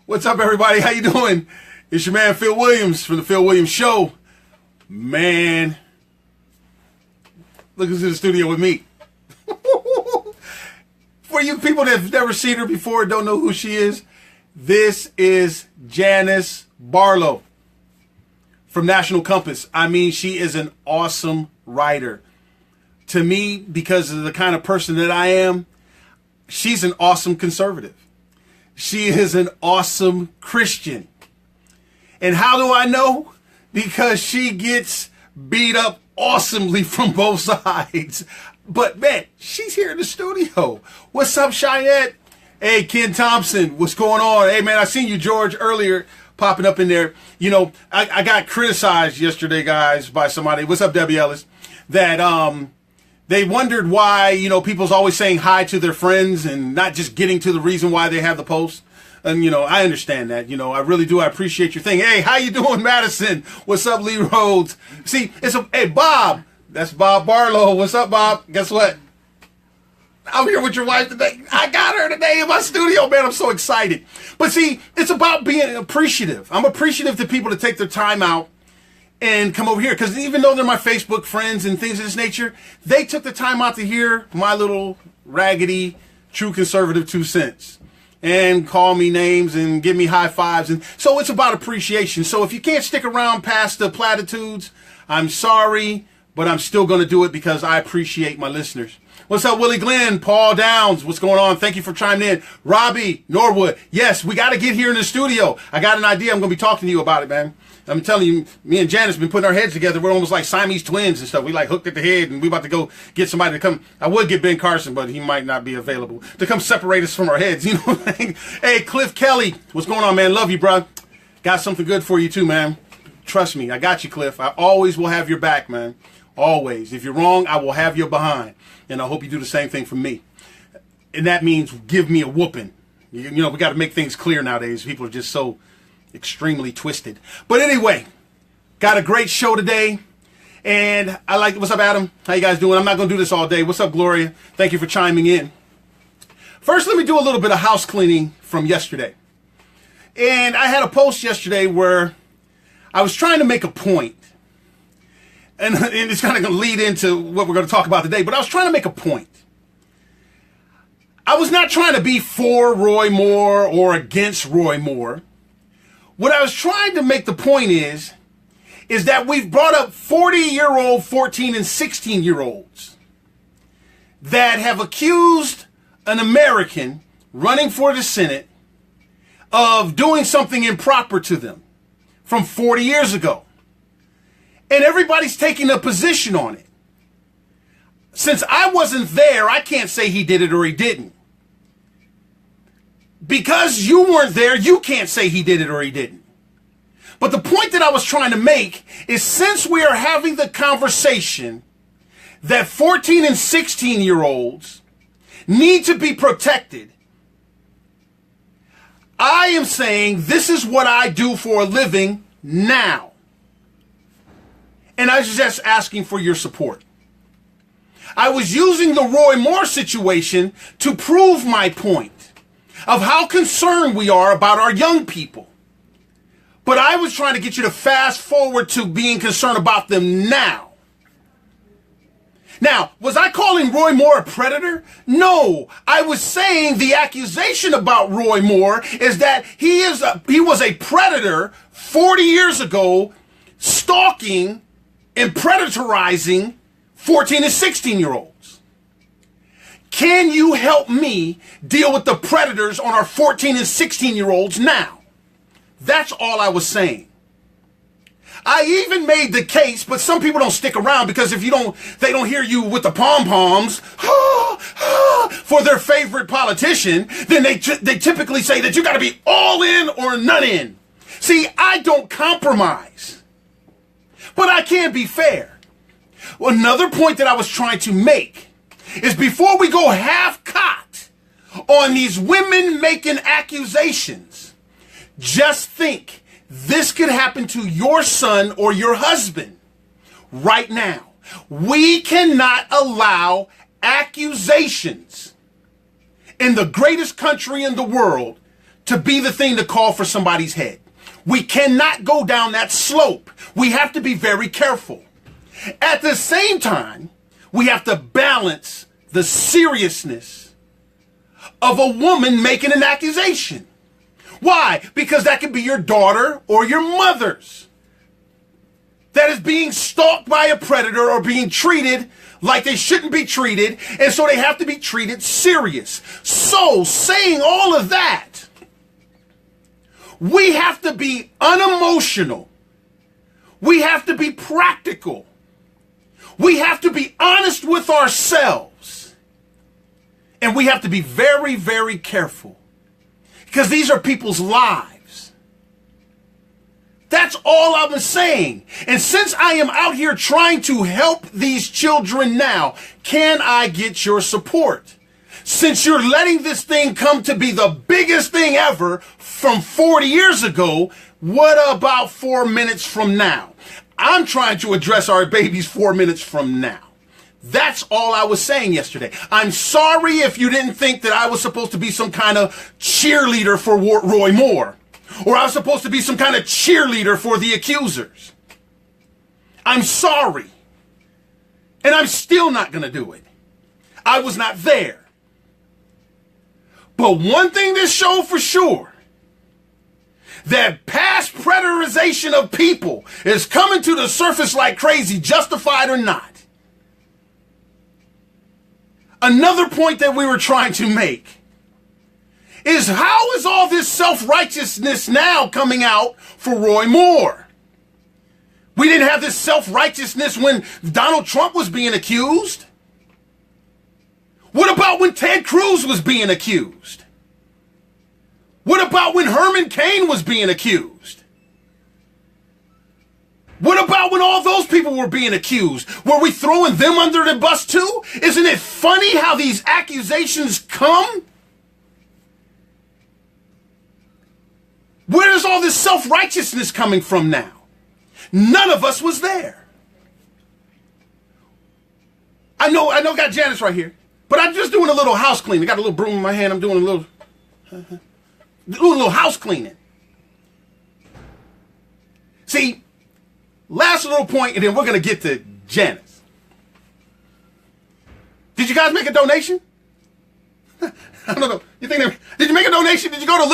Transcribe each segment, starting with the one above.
What's up, everybody? How you doing? It's your man, Phil Williams from The Phil Williams Show. Man, look who's in the studio with me. For you people that have never seen her before, don't know who she is, this is Janice Barlow from National Compass. I mean, she is an awesome writer. To me, because of the kind of person that I am, she's an awesome conservative. She is an awesome Christian. And how do I know? Because she gets beat up awesomely from both sides. But man, she's here in the studio. What's up, Cheyenne? Hey, Ken Thompson, what's going on? Hey, man, I seen you, George, earlier popping up in there. You know, I got criticized yesterday, guys, by somebody. What's up, Debbie Ellis? That they wondered why, you know, people's always saying hi to their friends and not just getting to the reason why they have the post. And, you know, I understand that. You know, I really do. I appreciate your thing. Hey, how you doing, Madison? What's up, Lee Rhodes? See, hey, Bob. That's Bob Barlow. What's up, Bob? Guess what? I'm here with your wife today. I got her today in my studio, man. I'm so excited. But see, it's about being appreciative. I'm appreciative to people to take their time out and come over here. Because even though they're my Facebook friends and things of this nature, they took the time out to hear my little raggedy, true conservative 2 cents. And call me names and give me high fives. And so it's about appreciation. So if you can't stick around past the platitudes, I'm sorry, but I'm still going to do it because I appreciate my listeners. What's up, Willie Glenn? Paul Downs, what's going on? Thank you for chiming in. Robbie Norwood. Yes, we got to get here in the studio. I got an idea. I'm going to be talking to you about it, man. I'm telling you, me and Janice been putting our heads together. We're almost like Siamese twins and stuff. We like hooked at the head, and we about to go get somebody to come. I would get Ben Carson, but he might not be available to come separate us from our heads. You know what I mean? Hey, Cliff Kelly, what's going on, man? Love you, bro. Got something good for you too, man. Trust me, I got you, Cliff. I always will have your back, man. Always. If you're wrong, I will have your behind, and I hope you do the same thing for me. And that means give me a whooping. You know, we got to make things clear nowadays. People are just so extremely twisted. But anyway, got a great show today. And I like, what's up, Adam? How you guys doing? I'm not going to do this all day. What's up, Gloria? Thank you for chiming in. First, let me do a little bit of house cleaning from yesterday. And I had a post yesterday where I was trying to make a point. And it's kind of going to lead into what we're going to talk about today. But I was trying to make a point. I was not trying to be for Roy Moore or against Roy Moore. What I was trying to make the point is that we've brought up 40-year-old, 14 and 16-year-olds that have accused an American running for the Senate of doing something improper to them from 40 years ago. And everybody's taking a position on it. Since I wasn't there, I can't say he did it or he didn't. Because you weren't there, you can't say he did it or he didn't. But the point that I was trying to make is since we are having the conversation that 14 and 16-year-olds need to be protected, I am saying this is what I do for a living now. And I was just asking for your support. I was using the Roy Moore situation to prove my point of how concerned we are about our young people. But I was trying to get you to fast forward to being concerned about them now. Now, was I calling Roy Moore a predator? No, I was saying the accusation about Roy Moore is that he was a predator 40 years ago, stalking and predatorizing 14 and 16-year-olds. Can you help me deal with the predators on our 14 and 16-year-olds now? That's all I was saying. I even made the case, but some people don't stick around because if they don't hear you with the pom-poms for their favorite politician, then they typically say that you got to be all in or none in. See, I don't compromise, but I can be fair. Another point that I was trying to make is before we go half-cocked on these women making accusations, just think this could happen to your son or your husband right now. We cannot allow accusations in the greatest country in the world to be the thing to call for somebody's head. We cannot go down that slope. We have to be very careful. At the same time, we have to balance the seriousness of a woman making an accusation. Why? Because that could be your daughter or your mother's that is being stalked by a predator or being treated like they shouldn't be treated, and so they have to be treated serious. So, saying all of that, we have to be unemotional. We have to be practical. We have to be honest with ourselves. And we have to be very, very careful. Because these are people's lives. That's all I'm saying. And since I am out here trying to help these children now, can I get your support? Since you're letting this thing come to be the biggest thing ever from 40 years ago, what about 4 minutes from now? I'm trying to address our babies 4 minutes from now. That's all I was saying yesterday. I'm sorry if you didn't think that I was supposed to be some kind of cheerleader for Roy Moore, or I was supposed to be some kind of cheerleader for the accusers. I'm sorry. And I'm still not going to do it. I was not there. But one thing this showed for sure, that past predarization of people is coming to the surface like crazy, justified or not. Another point that we were trying to make is, how is all this self-righteousness now coming out for Roy Moore? We didn't have this self-righteousness when Donald Trump was being accused. What about when Ted Cruz was being accused? What about when Herman Cain was being accused? What about when all those people were being accused? Were we throwing them under the bus too? Isn't it funny how these accusations come? Where is all this self-righteousness coming from now? None of us was there. I know I got Janice right here, but I'm just doing a little house cleaning. I got a little broom in my hand. I'm doing a little house cleaning. See, last little point, and then we're going to get to Janice. Did you guys make a donation? I don't know. Did you make a donation? Did you go to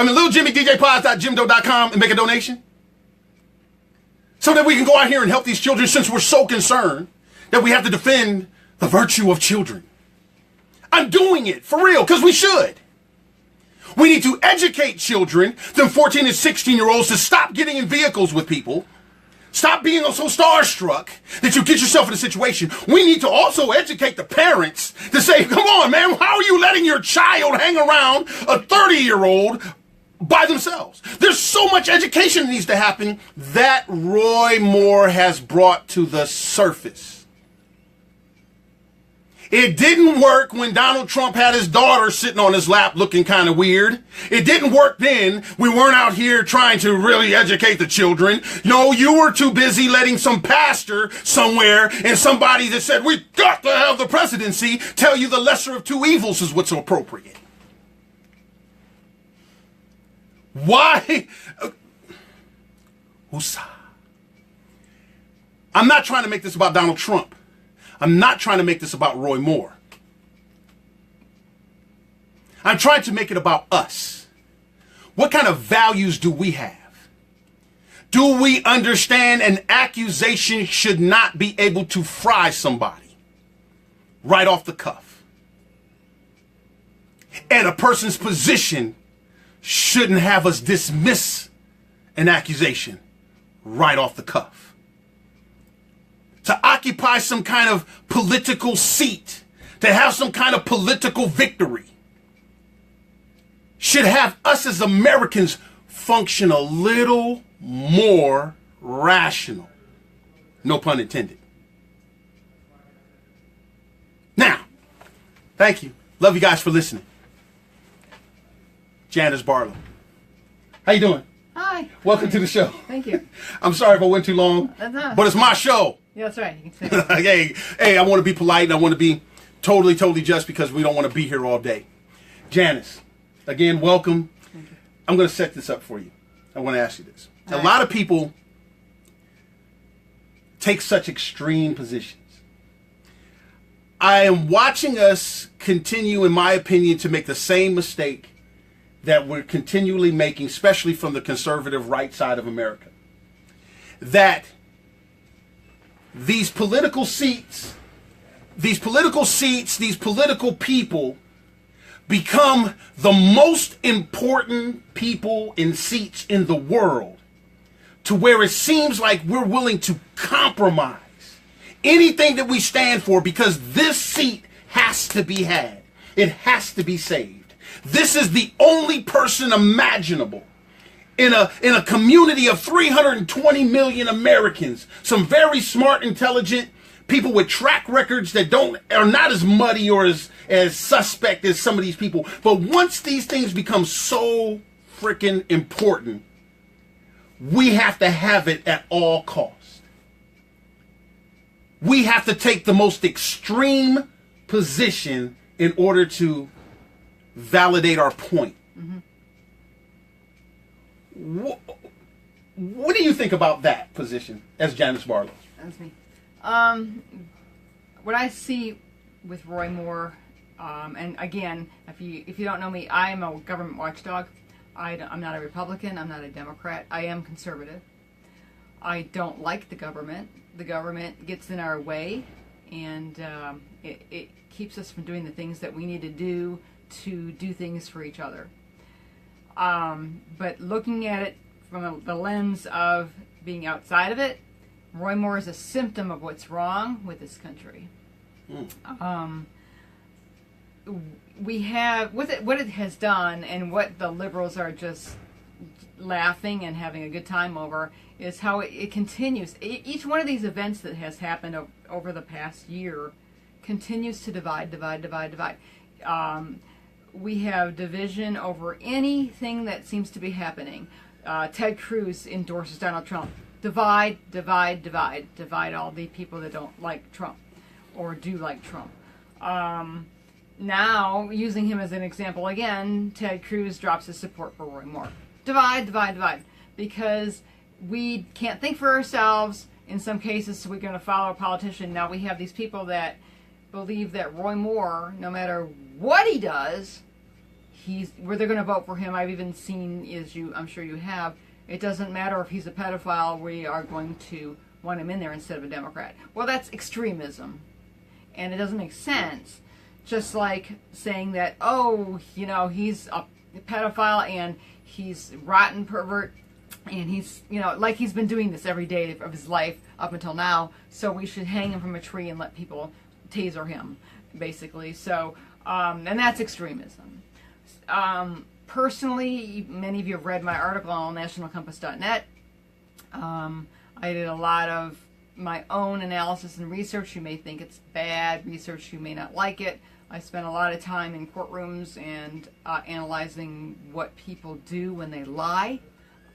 LilJimmyDJPods.Jimdo.com and make a donation? So that we can go out here and help these children, since we're so concerned that we have to defend the virtue of children. I'm doing it for real, because we should. We need to educate children, them 14 and 16-year-olds, to stop getting in vehicles with people. Stop being so starstruck that you get yourself in a situation. We need to also educate the parents to say, come on, man, how are you letting your child hang around a 30-year-old by themselves? There's so much education that needs to happen that Roy Moore has brought to the surface. It didn't work when Donald Trump had his daughter sitting on his lap looking kind of weird. It didn't work then. We weren't out here trying to really educate the children. No, you were too busy letting some pastor somewhere and somebody that said, we got to have the presidency, tell you the lesser of two evils is what's appropriate. Why? I'm not trying to make this about Donald Trump. I'm not trying to make this about Roy Moore. I'm trying to make it about us. What kind of values do we have? Do we understand an accusation should not be able to fry somebody right off the cuff? And a person's position shouldn't have us dismiss an accusation right off the cuff. To occupy some kind of political seat, to have some kind of political victory, should have us as Americans function a little more rational. No pun intended. Now, thank you. Love you guys for listening. Janice Barlow. How you doing? Hi. Welcome to the show. Thank you. I'm sorry if I went too long, but it's my show. Yeah, that's right. You can say hey, I want to be polite and I want to be totally just because we don't want to be here all day. Janice, Again, welcome. I'm going to set this up for you. I want to ask you this. A lot of people take such extreme positions. I am watching us continue, in my opinion, to make the same mistake that we're continually making, especially from the conservative right side of America. That these political seats, these political people become the most important people in seats in the world, to where it seems like we're willing to compromise anything that we stand for because this seat has to be had. It has to be saved. This is the only person imaginable in a community of 320 million Americans, some very smart, intelligent people with track records that are not as muddy or as suspect as some of these people. But once these things become so freaking important, we have to have it at all costs. We have to take the most extreme position in order to validate our point. Mm-hmm. What do you think about that position as Janice Barlow? That's me. What I see with Roy Moore, and again, if you don't know me, I am a government watchdog. I'm not a Republican. I'm not a Democrat. I am conservative. I don't like the government. The government gets in our way, and it keeps us from doing the things that we need to do things for each other. But looking at it from the lens of being outside of it, Roy Moore is a symptom of what's wrong with this country. We have what it has done, and what the liberals are just laughing and having a good time over, is how it continues. Each one of these events that has happened over the past year continues to divide. We have division over anything that seems to be happening. Ted Cruz endorses Donald Trump. Divide all the people that don't like Trump or do like Trump. Now, using him as an example again, Ted Cruz drops his support for Roy Moore. Divide. Because we can't think for ourselves in some cases, so we're going to follow a politician. Now we have these people that believe that Roy Moore, no matter what he does, where they're going to vote for him. I've even seen, I'm sure you have, it doesn't matter if he's a pedophile, we are going to want him in there instead of a Democrat. Well, that's extremism. And it doesn't make sense. Just like saying that, he's a pedophile and he's a rotten pervert and he's, like he's been doing this every day of his life up until now, so we should hang him from a tree and let people taser him, basically. So, and that's extremism. Personally, many of you have read my article on nationalcompass.net. I did a lot of my own analysis and research. You may think it's bad research, you may not like it. I spent a lot of time in courtrooms and analyzing what people do when they lie.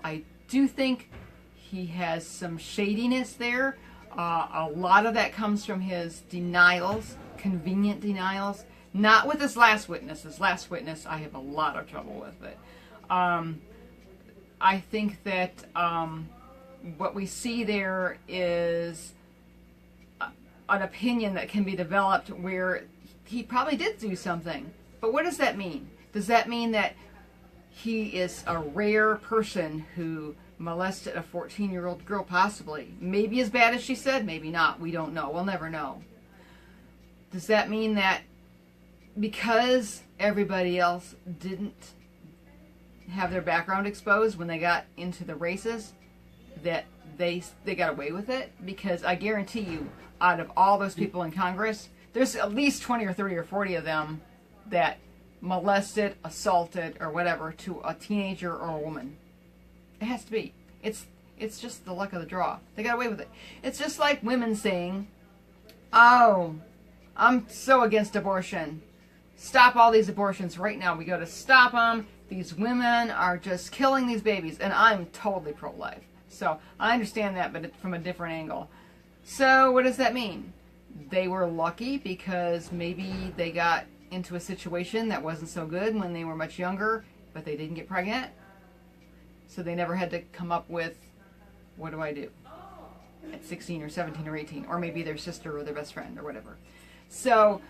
I do think he has some shadiness there. A lot of that comes from his denials, convenient denials. Not with his last witness. His last witness, I have a lot of trouble with it. I think that what we see there is an opinion that can be developed where he probably did do something. But what does that mean? Does that mean that he is a rare person who molested a 14-year-old girl, possibly? Maybe as bad as she said, maybe not. We don't know. We'll never know. Does that mean that because everybody else didn't have their background exposed when they got into the races, that they got away with it? Because I guarantee you, out of all those people in Congress, there's at least 20 or 30 or 40 of them that molested, assaulted, or whatever to a teenager or a woman. It has to be. It's just the luck of the draw. They got away with it. It's just like women saying, "Oh, I'm so against abortion. Stop all these abortions right now. We got to stop them. These women are just killing these babies." And I'm totally pro-life. So I understand that, but it's from a different angle. So what does that mean? They were lucky because maybe they got into a situation that wasn't so good when they were much younger, but they didn't get pregnant. So they never had to come up with, what do I do? At 16 or 17 or 18, or maybe their sister or their best friend or whatever. So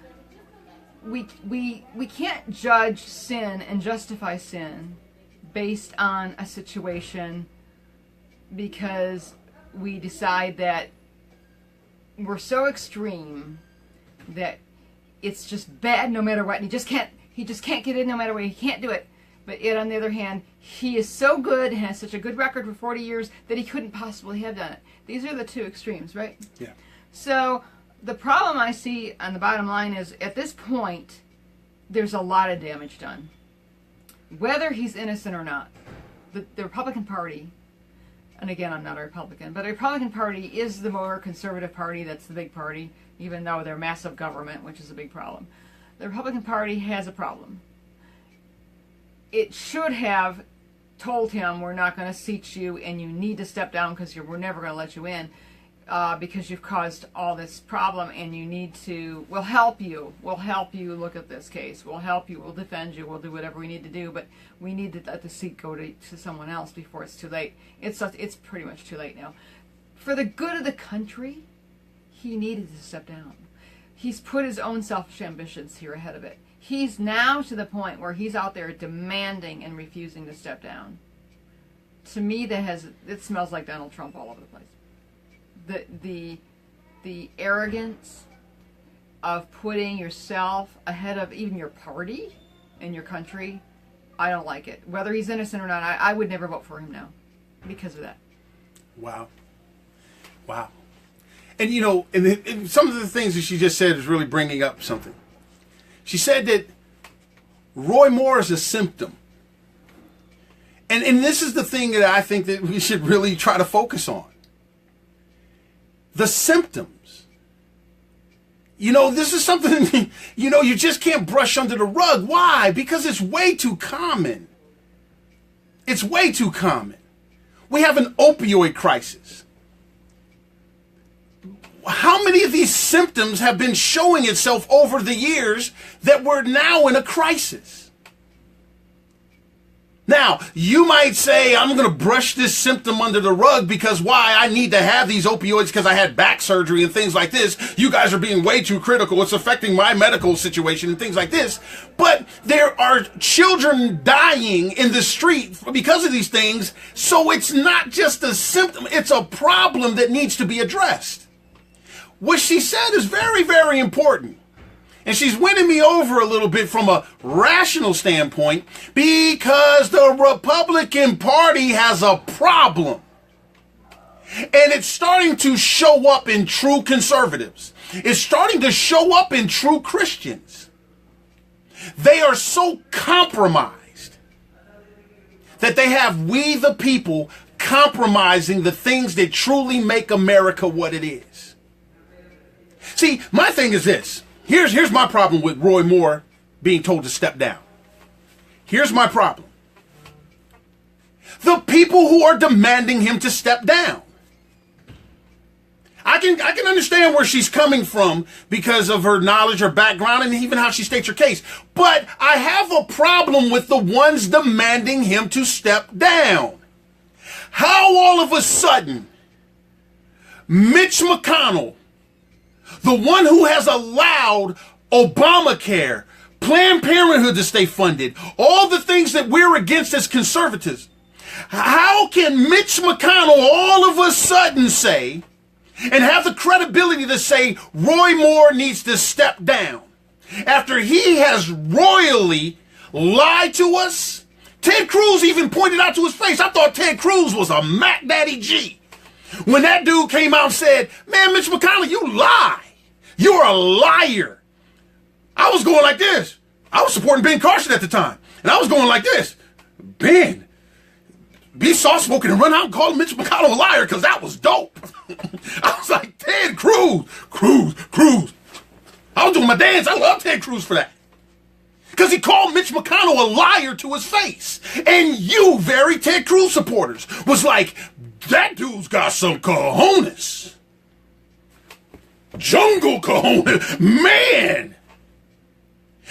we can't judge sin and justify sin based on a situation because we decide that we're so extreme that it's just bad no matter what. And he just can't get in no matter what. He can't do it. But yet on the other hand, he is so good and has such a good record for 40 years that he couldn't possibly have done it. These are the two extremes, right? Yeah. So the problem I see on the bottom line is at this point, there's a lot of damage done. Whether he's innocent or not, the Republican Party, and again, I'm not a Republican, but the Republican Party is the more conservative party. That's the big party, even though they're massive government, which is a big problem. The Republican Party has a problem. It should have told him, we're not going to seat you and you need to step down because we're never going to let you in because you've caused all this problem and you need to, we'll help you look at this case. We'll help you. We'll defend you. We'll do whatever we need to do, but we need to let the seat go to someone else before it's too late. It's pretty much too late now. For the good of the country, he needed to step down. He's put his own selfish ambitions here ahead of it. He's now to the point where he's out there demanding and refusing to step down. To me, it smells like Donald Trump all over the place. The arrogance of putting yourself ahead of even your party and your country, I don't like it. Whether he's innocent or not, I would never vote for him now because of that. Wow. And you know, and some of the things that she just said is really bringing up something. She said that Roy Moore is a symptom. And this is the thing that I think that we should really try to focus on. The symptoms. You know, this is something, you know, you just can't brush under the rug. Why? Because it's way too common. It's way too common. We have an opioid crisis. How many of these symptoms have been showing itself over the years that we're now in a crisis? Now, you might say, I'm going to brush this symptom under the rug because why? I need to have these opioids because I had back surgery and things like this. You guys are being way too critical. It's affecting my medical situation and things like this. But there are children dying in the street because of these things. So it's not just a symptom. It's a problem that needs to be addressed. What she said is very, very important. And she's winning me over a little bit from a rational standpoint because the Republican Party has a problem. And it's starting to show up in true conservatives. It's starting to show up in true Christians. They are so compromised that they have we the people compromising the things that truly make America what it is. See, my thing is this. Here's my problem with Roy Moore being told to step down. Here's my problem. The people who are demanding him to step down. I can understand where she's coming from because of her knowledge, her background, and even how she states her case. But I have a problem with the ones demanding him to step down. How all of a sudden, Mitch McConnell, the one who has allowed Obamacare, Planned Parenthood to stay funded, all the things that we're against as conservatives, how can Mitch McConnell all of a sudden say and have the credibility to say Roy Moore needs to step down after he has royally lied to us? Ted Cruz even pointed out to his face. I thought Ted Cruz was a Mac Daddy G. When that dude came out and said, man, Mitch McConnell, you lie. You're a liar. I was going like this. I was supporting Ben Carson at the time. And I was going like this. Ben, be soft-spoken and run out and call Mitch McConnell a liar because that was dope. I was like, Ted Cruz. I was doing my dance. I love Ted Cruz for that. Because he called Mitch McConnell a liar to his face. And you, very Ted Cruz supporters, was like, that dude's got some cojones. Jungle cojones. Man.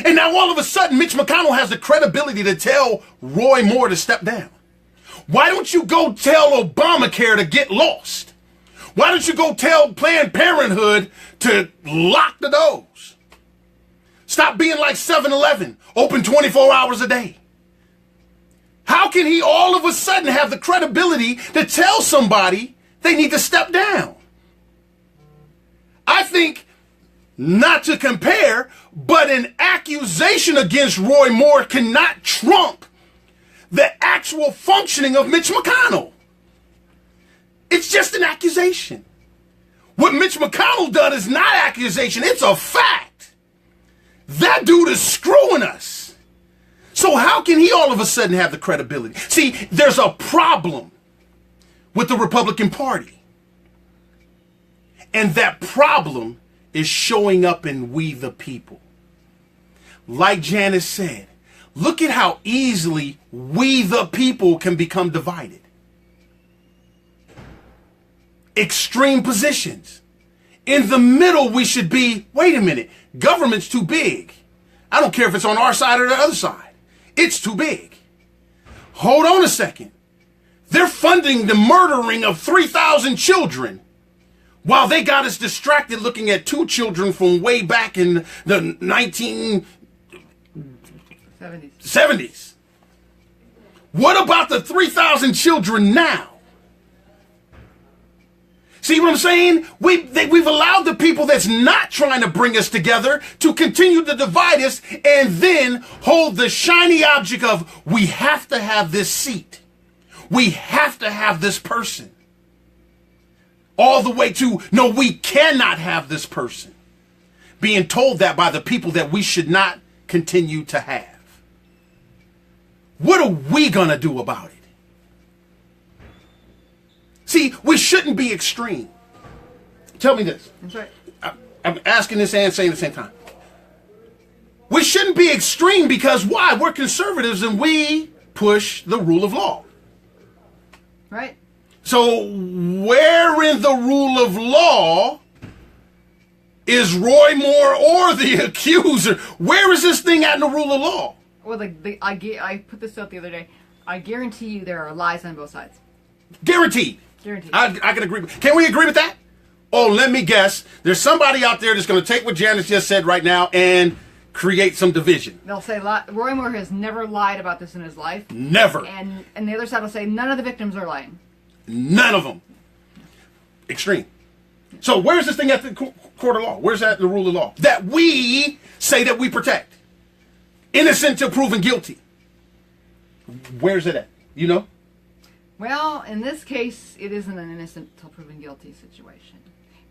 And now all of a sudden, Mitch McConnell has the credibility to tell Roy Moore to step down. Why don't you go tell Obamacare to get lost? Why don't you go tell Planned Parenthood to lock the doors? Stop being like 7-Eleven, open 24 hours a day. How can he all of a sudden have the credibility to tell somebody they need to step down? I think, not to compare, but an accusation against Roy Moore cannot trump the actual functioning of Mitch McConnell. It's just an accusation. What Mitch McConnell done is not accusation, it's a fact. That dude is screwing us. So how can he all of a sudden have the credibility? See, there's a problem with the Republican Party. And that problem is showing up in we the people. Like Janice said, look at how easily we the people can become divided. Extreme positions. In the middle, we should be, wait a minute, government's too big. I don't care if it's on our side or the other side. It's too big. Hold on a second. They're funding the murdering of 3,000 children while they got us distracted looking at 2 children from way back in the 1970s. What about the 3,000 children now? See what I'm saying? We've allowed the people that's not trying to bring us together to continue to divide us and then hold the shiny object of, we have to have this seat. We have to have this person. All the way to, no, we cannot have this person. Being told that by the people that we should not continue to have. What are we going to do about it? See, we shouldn't be extreme. Tell me this. That's right. I'm asking this and saying at the same time. We shouldn't be extreme because why? We're conservatives and we push the rule of law. Right. So where in the rule of law is Roy Moore or the accuser? Where is this thing at in the rule of law? Well, I put this out the other day. I guarantee you there are lies on both sides. Guaranteed. Guaranteed. I can agree. Can we agree with that? Oh, let me guess. There's somebody out there that's going to take what Janice just said right now and create some division. They'll say Roy Moore has never lied about this in his life. Never. And the other side will say none of the victims are lying. None of them. Extreme. So where's this thing at the court of law? Where's that in the rule of law? That we say that we protect. Innocent till proven guilty. Where's it at? You know? Well, in this case, it isn't an innocent till proven guilty situation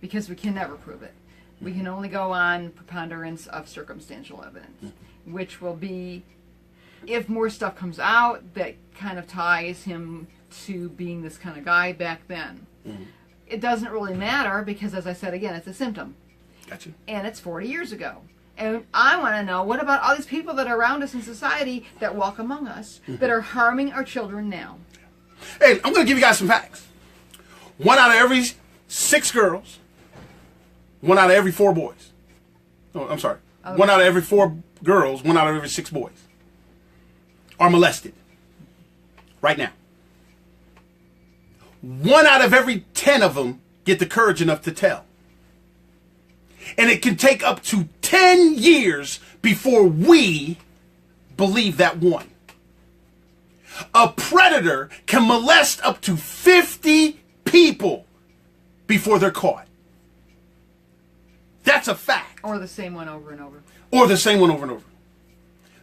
because we can never prove it. We can only go on preponderance of circumstantial evidence, which will be if more stuff comes out that kind of ties him to being this kind of guy back then. Mm-hmm. It doesn't really matter because, as I said again, it's a symptom. Gotcha. And it's 40 years ago. And I want to know, what about all these people that are around us in society that walk among us that are harming our children now? Hey, I'm going to give you guys some facts. 1 out of every 6 girls, 1 out of every 4 boys. Oh, I'm sorry. Okay. 1 out of every 4 girls, 1 out of every 6 boys are molested right now. 1 out of every 10 of them get the courage enough to tell. And it can take up to 10 years before we believe that one. A predator can molest up to 50 people before they're caught. That's a fact. Or the same one over and over. Or the same one over and over.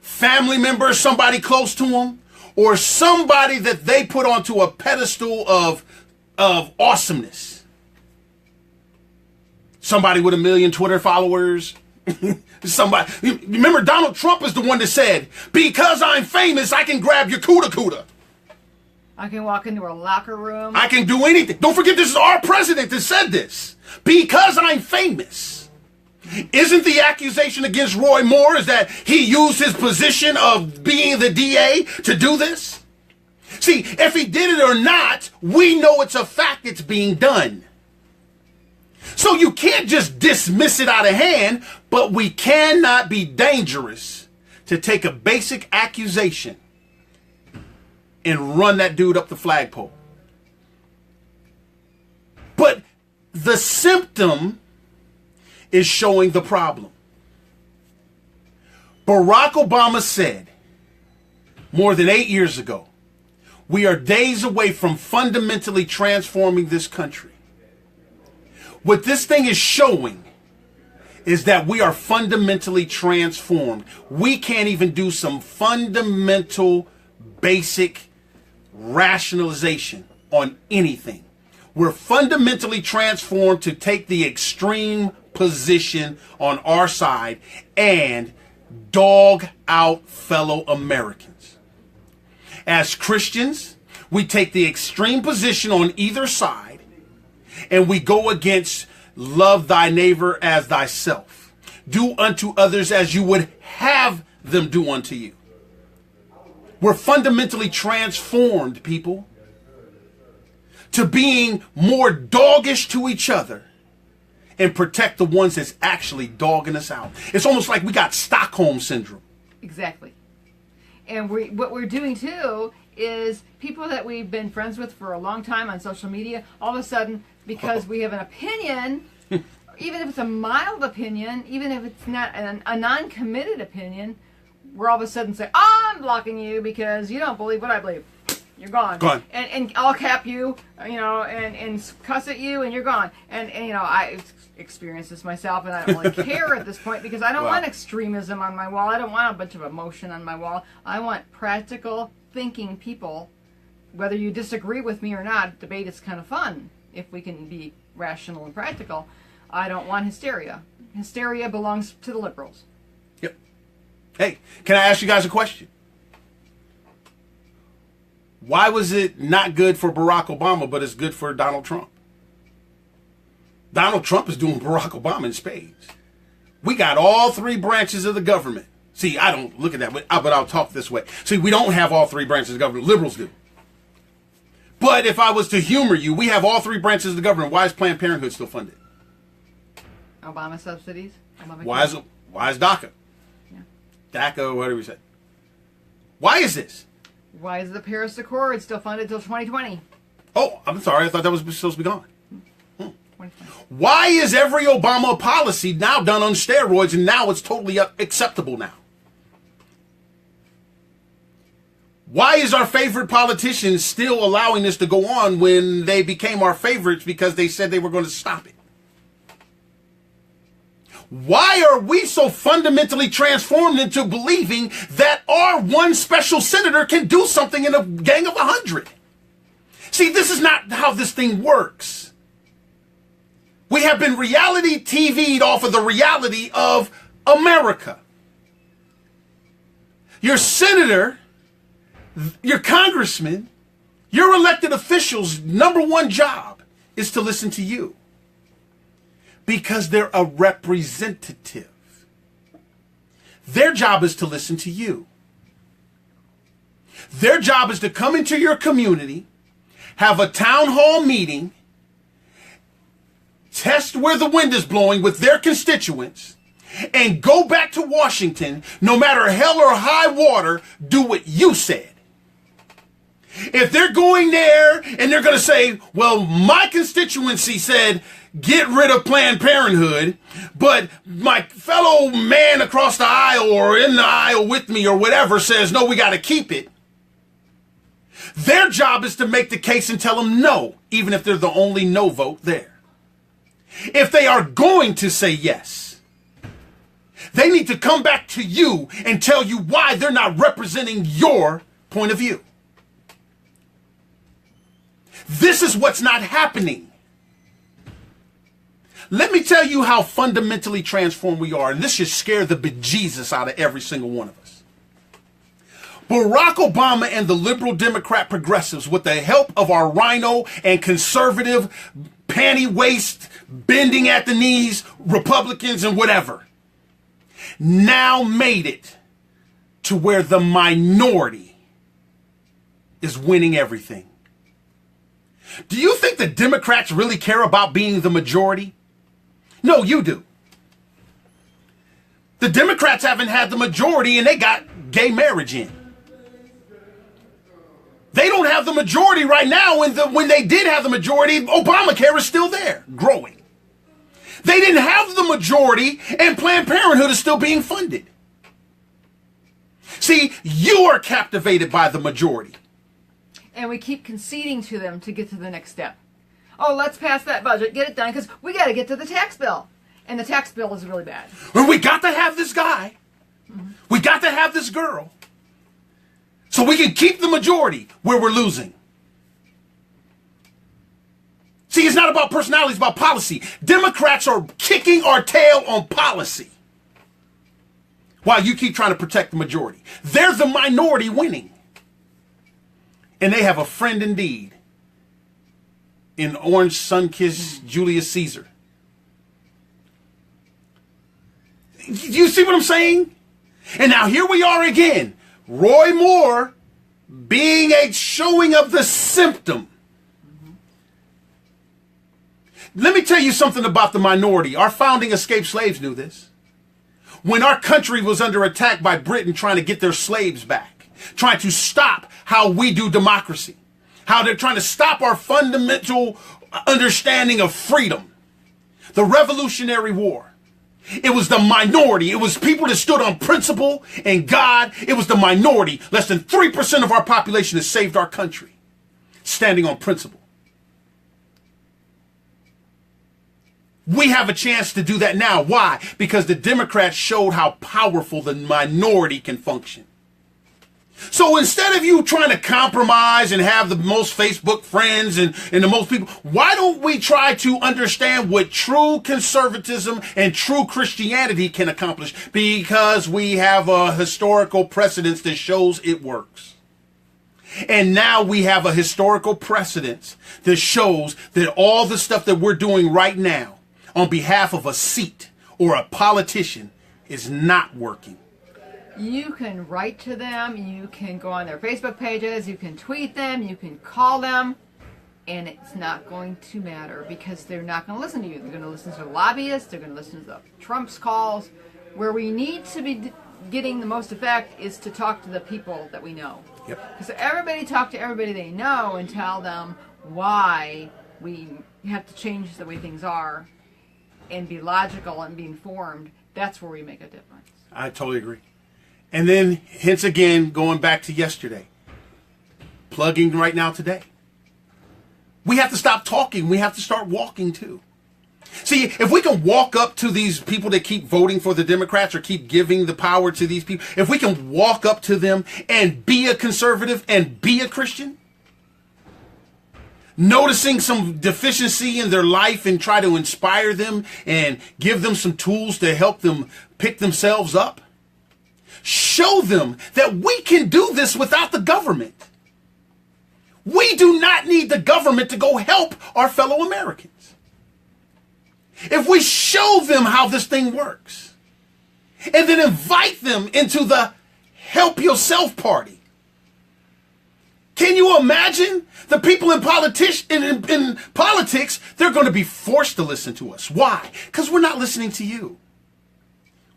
Family member, somebody close to them, or somebody that they put onto a pedestal of awesomeness. Somebody with 1 million Twitter followers. Somebody. Remember, Donald Trump is the one that said, because I'm famous, I can grab your cuda. I can walk into a locker room. I can do anything. Don't forget, this is our president that said this. Because I'm famous. Isn't the accusation against Roy Moore is that he used his position of being the DA to do this? See, if he did it or not, we know it's a fact it's being done. So you can't just dismiss it out of hand, but we cannot be dangerous to take a basic accusation and run that dude up the flagpole. But the symptom is showing the problem. Barack Obama said more than 8 years ago, we are days away from fundamentally transforming this country. What this thing is showing is that we are fundamentally transformed. We can't even do some fundamental, basic rationalization on anything. We're fundamentally transformed to take the extreme position on our side and dog out fellow Americans. As Christians, we take the extreme position on either side and we go against love thy neighbor as thyself. Do unto others as you would have them do unto you. We're fundamentally transformed, people, to being more doggish to each other and protect the ones that's actually dogging us out. It's almost like we got Stockholm syndrome. Exactly. And what we're doing too is people that we've been friends with for a long time on social media, all of a sudden, because we have an opinion, even if it's a mild opinion, even if it's not a non-committed opinion, we're all of a sudden say, I'm blocking you because you don't believe what I believe. You're gone. Gone. And I'll cap you, and cuss at you, and you're gone. And I experienced this myself, and I don't really care at this point because I don't want extremism on my wall. I don't want a bunch of emotion on my wall. I want practical thinking people. Whether you disagree with me or not, debate is kind of fun if we can be rational and practical. I don't want hysteria. Hysteria belongs to the liberals. Yep. Hey, can I ask you guys a question? Why was it not good for Barack Obama, but it's good for Donald Trump? Donald Trump is doing Barack Obama in spades. We got all three branches of the government. See, I don't look at that, but I'll talk this way. See, we don't have all three branches of the government. Liberals do. But if I was to humor you, we have all three branches of the government. Why is Planned Parenthood still funded? Obama subsidies. Why is DACA? Yeah. DACA, whatever we say. Why is this? Why is the Paris Accord still funded till 2020? Oh, I'm sorry. I thought that was supposed to be gone. Why is every Obama policy now done on steroids and now it's totally acceptable now? Why is our favorite politicians still allowing this to go on when they became our favorites because they said they were going to stop it? Why are we so fundamentally transformed into believing that our one special senator can do something in a gang of 100? See, this is not how this thing works. We have been reality TV'd off of the reality of America. Your senator, your congressman, your elected officials' number one job is to listen to you. Because they're a representative. Their job is to listen to you. Their job is to come into your community, have a town hall meeting, test where the wind is blowing with their constituents, and go back to Washington, no matter hell or high water, do what you said. If they're going there and they're going to say, well, my constituency said, get rid of Planned Parenthood, but my fellow man across the aisle or in the aisle with me or whatever says, no, we got to keep it. Their job is to make the case and tell them no, even if they're the only no vote there. If they are going to say yes, they need to come back to you and tell you why they're not representing your point of view. This is what's not happening. Let me tell you how fundamentally transformed we are, and this should scare the bejesus out of every single one of us. Barack Obama and the liberal Democrat progressives, with the help of our rhino and conservative panty waist, bending at the knees, Republicans and whatever, now made it to where the minority is winning everything. Do you think the Democrats really care about being the majority? No, you do. The Democrats haven't had the majority and they got gay marriage in. They don't have the majority right now. When they did have the majority, Obamacare is still there, growing. They didn't have the majority and Planned Parenthood is still being funded. See, you are captivated by the majority. And we keep conceding to them to get to the next step. Oh, let's pass that budget, get it done, because we got to get to the tax bill. And the tax bill is really bad. Well, we got to have this guy. We got to have this girl. So we can keep the majority where we're losing. See, it's not about personality, it's about policy. Democrats are kicking our tail on policy while you keep trying to protect the majority. They're the minority winning. And they have a friend indeed in orange sun-kissed Julius Caesar. You see what I'm saying? And now here we are again. Roy Moore being a showing of the symptom. Let me tell you something about the minority. Our founding escaped slaves knew this. When our country was under attack by Britain trying to get their slaves back, trying to stop how we do democracy, how they're trying to stop our fundamental understanding of freedom, the Revolutionary War. It was the minority. It was people that stood on principle and God. It was the minority. Less than 3% of our population has saved our country, standing on principle. We have a chance to do that now. Why? Because the Democrats showed how powerful the minority can function. So instead of you trying to compromise and have the most Facebook friends and the most people, why don't we try to understand what true conservatism and true Christianity can accomplish? Because we have a historical precedence that shows it works. And now we have a historical precedence that shows that all the stuff that we're doing right now on behalf of a seat or a politician is not working. You can write to them, you can go on their Facebook pages, you can tweet them, you can call them, and it's not going to matter because they're not going to listen to you. They're going to listen to the lobbyists, they're going to listen to the Trump's calls. Where we need to be getting the most effect is to talk to the people that we know. Yep. Because everybody talk to everybody they know and tell them why we have to change the way things are and be logical and be informed. That's where we make a difference. I totally agree. And then, hence again, going back to yesterday, plugging right now today. We have to stop talking. We have to start walking too. See, if we can walk up to these people that keep voting for the Democrats or keep giving the power to these people, if we can walk up to them and be a conservative and be a Christian, noticing some deficiency in their life and try to inspire them and give them some tools to help them pick themselves up, show them that we can do this without the government. We do not need the government to go help our fellow Americans. If we show them how this thing works and then invite them into the help yourself party, can you imagine the people in politics, they're going to be forced to listen to us. Why? Because we're not listening to you.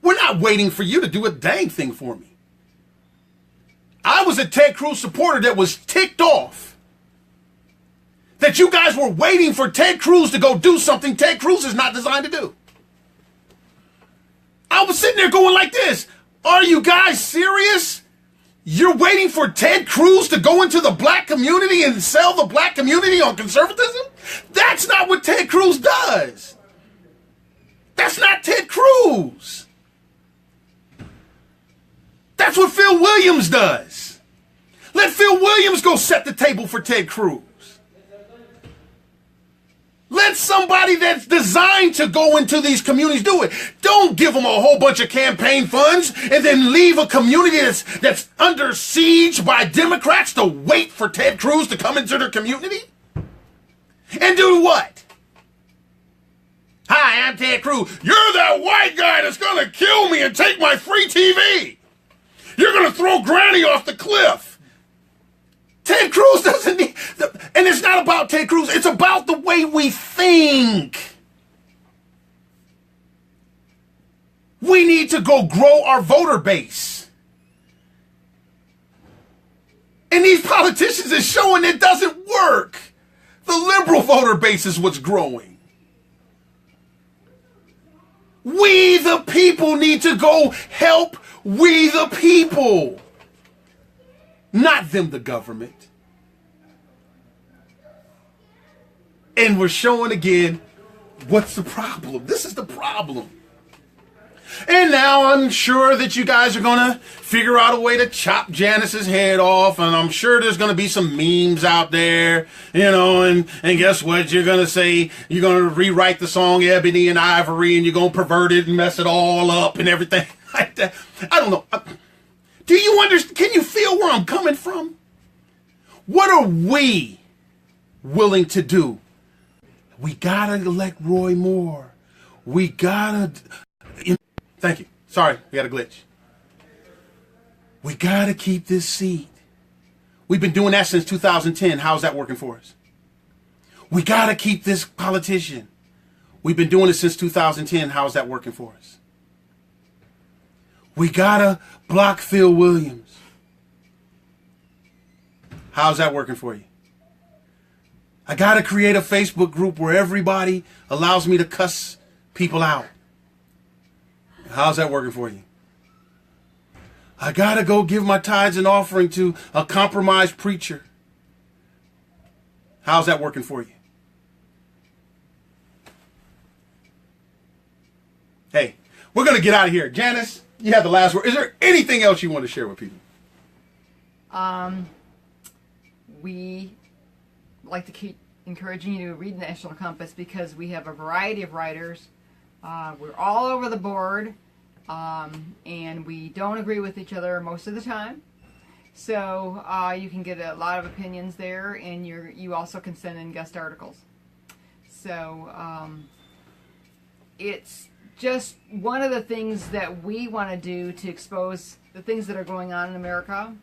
We're not waiting for you to do a dang thing for me. I was a Ted Cruz supporter that was ticked off that you guys were waiting for Ted Cruz to go do something Ted Cruz is not designed to do. I was sitting there going like this. Are you guys serious? You're waiting for Ted Cruz to go into the black community and sell the black community on conservatism? That's not what Ted Cruz does. That's not Ted Cruz. That's what Phil Williams does. Let Phil Williams go set the table for Ted Cruz. Let somebody that's designed to go into these communities do it. Don't give them a whole bunch of campaign funds and then leave a community that's under siege by Democrats to wait for Ted Cruz to come into their community. And do what? Hi, I'm Ted Cruz. You're that white guy that's going to kill me and take my free TV. You're going to throw Granny off the cliff. Ted Cruz doesn't need... And it's not about Ted Cruz. It's about the way we think. We need to go grow our voter base. And these politicians are showing it doesn't work. The liberal voter base is what's growing. We the people need to go help we the people. Not them, the government. And we're showing again, what's the problem? This is the problem. And now I'm sure that you guys are going to figure out a way to chop Janice's head off. And I'm sure there's going to be some memes out there, and guess what? You're going to say, you're going to rewrite the song Ebony and Ivory, and you're going to pervert it and mess it all up and everything like that. I don't know. Do you understand? Can you feel where I'm coming from? What are we willing to do? We got to elect Roy Moore. We got to... Thank you. Sorry, we got a glitch. We got to keep this seat. We've been doing that since 2010. How's that working for us? We got to keep this politician. We've been doing it since 2010. How's that working for us? We got to block Phil Williams. How's that working for you? I got to create a Facebook group where everybody allows me to cuss people out. How's that working for you? I got to go give my tithes and offering to a compromised preacher. How's that working for you? Hey, we're going to get out of here. Janice, you have the last word. Is there anything else you want to share with people? We like to keep encouraging you to read National Compass because we have a variety of writers. We're all over the board, and we don't agree with each other most of the time. So you can get a lot of opinions there, and you also can send in guest articles. So it's just one of the things that we want to do to expose the things that are going on in America.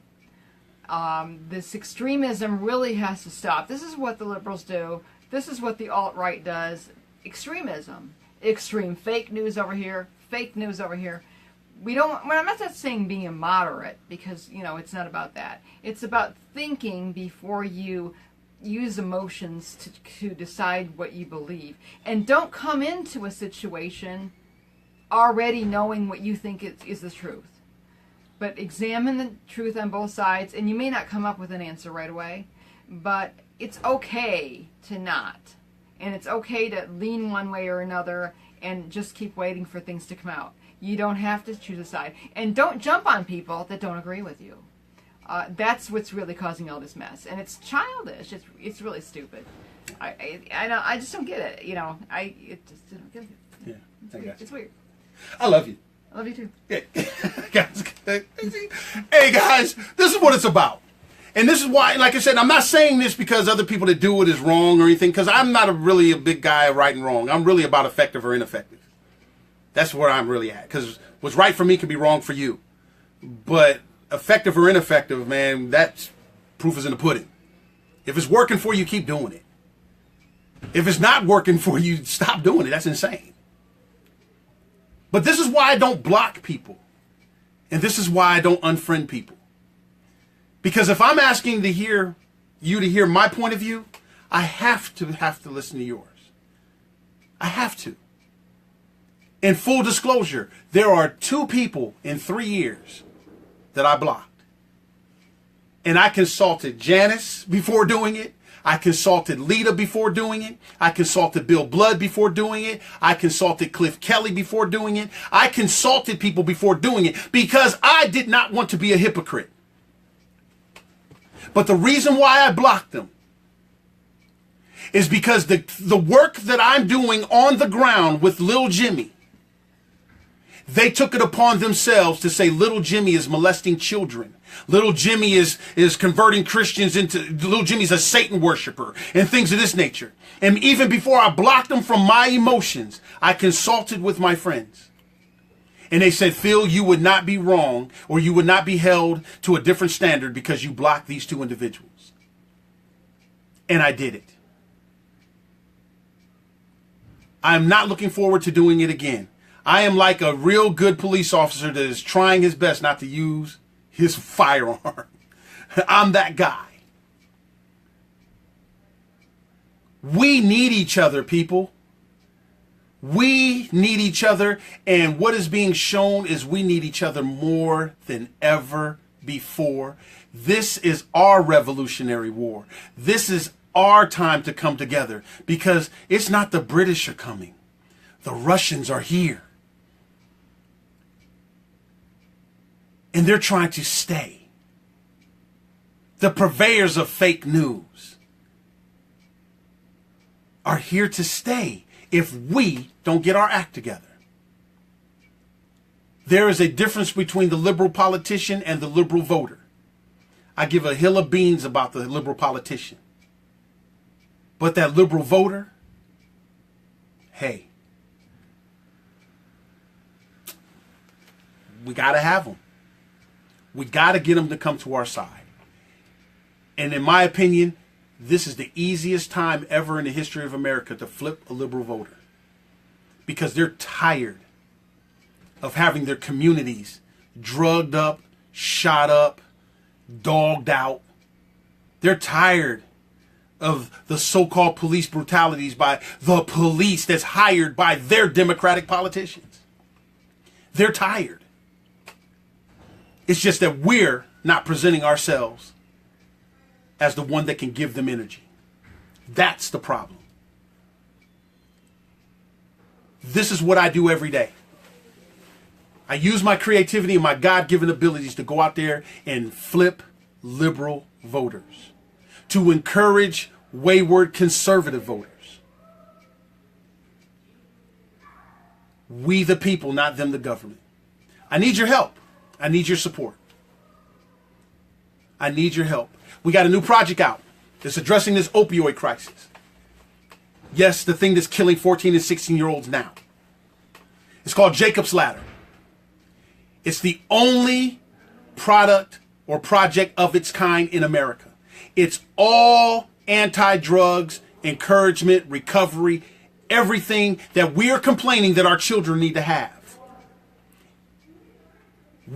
This extremism really has to stop. This is what the liberals do. This is what the alt-right does. Extremism. Extreme fake news over here. Fake news over here. I'm not just saying being a moderate, because, it's not about that. It's about thinking before you use emotions to decide what you believe. And don't come into a situation already knowing what you think is the truth. But examine the truth on both sides, and you may not come up with an answer right away, but it's okay to not. And it's okay to lean one way or another and just keep waiting for things to come out. You don't have to choose a side. And don't jump on people that don't agree with you. That's what's really causing all this mess. And it's childish. It's really stupid. I just don't get it. I don't get it. Yeah, It's weird. I love you. I love you too. Yeah. Hey guys, this is what it's about. And this is why, like I said, I'm not saying this because other people that do it is wrong or anything, because I'm not really a big guy of right and wrong. I'm really about effective or ineffective. That's where I'm really at. Because what's right for me can be wrong for you. But effective or ineffective, man, that's proof is in the pudding. If it's working for you, keep doing it. If it's not working for you, stop doing it. That's insane. But this is why I don't block people. And this is why I don't unfriend people. Because if I'm asking to hear you to hear my point of view, I have to listen to yours. I have to. In full disclosure, there are 2 people in 3 years that I blocked. And I consulted Janice before doing it. I consulted Lita before doing it. I consulted Bill Blood before doing it. I consulted Cliff Kelly before doing it. I consulted people before doing it because I did not want to be a hypocrite. But the reason why I blocked them is because the work that I'm doing on the ground with Lil Jimmy, they took it upon themselves to say Little Jimmy is molesting children. Little Jimmy is converting Christians into, Little Jimmy's a Satan worshiper and things of this nature. And even before I blocked them from my emotions, I consulted with my friends. And they said, Phil, you would not be wrong, or you would not be held to a different standard because you blocked these 2 individuals. And I did it. I'm not looking forward to doing it again. I am like a real good police officer that is trying his best not to use his firearm. I'm that guy. We need each other, people. We need each other, and what is being shown is we need each other more than ever before. This is our revolutionary war. This is our time to come together, because it's not the British are coming. The Russians are here. And they're trying to stay. The purveyors of fake news are here to stay if we don't get our act together. There is a difference between the liberal politician and the liberal voter. I give a hill of beans about the liberal politician. But that liberal voter, hey, we got to have them. We got to get them to come to our side. And in my opinion, this is the easiest time ever in the history of America to flip a liberal voter, because they're tired of having their communities drugged up, shot up, dogged out. They're tired of the so-called police brutalities by the police that's hired by their Democratic politicians. They're tired. It's just that we're not presenting ourselves as the one that can give them energy. That's the problem. This is what I do every day. I use my creativity and my God-given abilities to go out there and flip liberal voters, to encourage wayward conservative voters. We the people, not them the government. I need your help. I need your support. I need your help. We got a new project out that's addressing this opioid crisis. Yes, the thing that's killing 14 and 16-year-olds now. It's called Jacob's Ladder. It's the only product or project of its kind in America. It's all anti-drugs, encouragement, recovery, everything that we are complaining that our children need to have.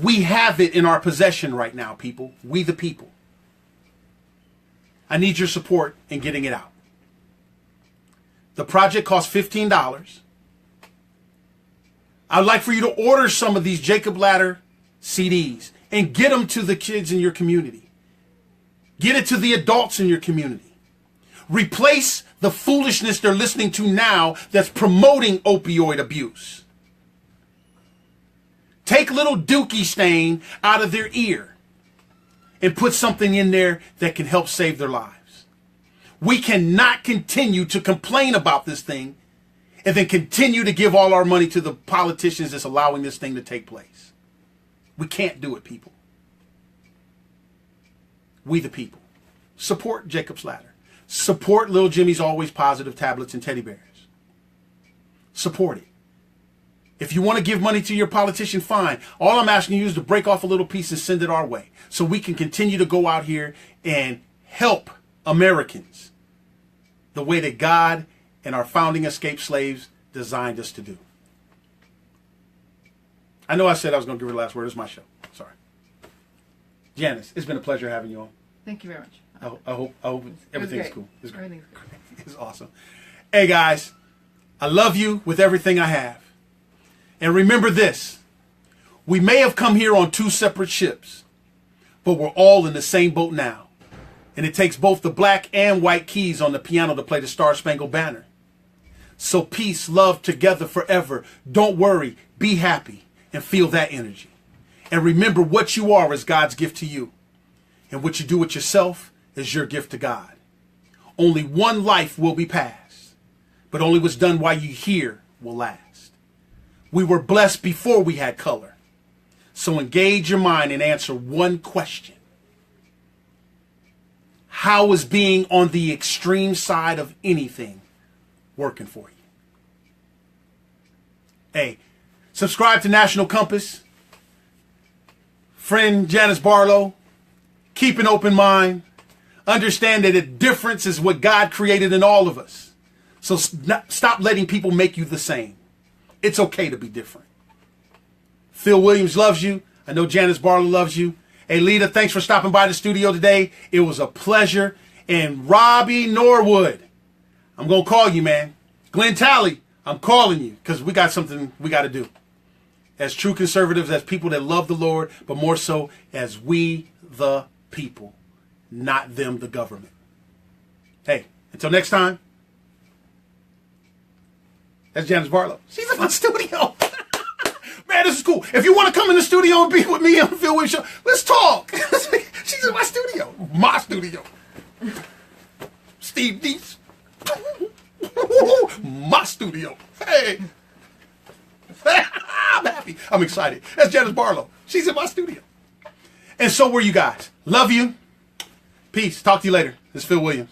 We have it in our possession right now, people. We the people. I need your support in getting it out. The project costs $15. I'd like for you to order some of these Jacob Ladder CDs and get them to the kids in your community. Get it to the adults in your community. Replace the foolishness they're listening to now that's promoting opioid abuse. Take little Dookie Stain out of their ear and put something in there that can help save their lives. We cannot continue to complain about this thing and then continue to give all our money to the politicians that's allowing this thing to take place. We can't do it, people. We the people. Support Jacob's Ladder. Support Little Jimmy's Always Positive tablets and teddy bears. Support it. If you want to give money to your politician, fine. All I'm asking you is to break off a little piece and send it our way so we can continue to go out here and help Americans the way that God and our founding escaped slaves designed us to do. I know I said I was going to give her the last word. It's my show. Sorry. Janice, it's been a pleasure having you on. Thank you very much. I hope everything's cool. It's great. Everything's great. It's awesome. Hey, guys, I love you with everything I have. And remember this, we may have come here on two separate ships, but we're all in the same boat now. And it takes both the black and white keys on the piano to play the Star Spangled Banner. So peace, love, together forever. Don't worry, be happy, and feel that energy. And remember, what you are is God's gift to you. And what you do with yourself is your gift to God. Only one life will be passed, but only what's done while you're here will last. We were blessed before we had color. So engage your mind and answer one question. How is being on the extreme side of anything working for you? Hey, subscribe to National Compass. Friend Janice Barlow, keep an open mind. Understand that a difference is what God created in all of us. So stop letting people make you the same. It's okay to be different. Phil Williams loves you. I know Janice Barlow loves you. Hey, Lita, thanks for stopping by the studio today. It was a pleasure. And Robbie Norwood, I'm going to call you, man. Glenn Talley, I'm calling you because we got something we got to do. As true conservatives, as people that love the Lord, but more so as we the people, not them the government. Hey, until next time, that's Janice Barlow. She's in my studio. Man, this is cool. If you want to come in the studio and be with me on the Phil Williams Show, let's talk. She's in my studio. My studio. Steve Dees. My studio. Hey. I'm happy. I'm excited. That's Janice Barlow. She's in my studio. And so were you guys. Love you. Peace. Talk to you later. This is Phil Williams.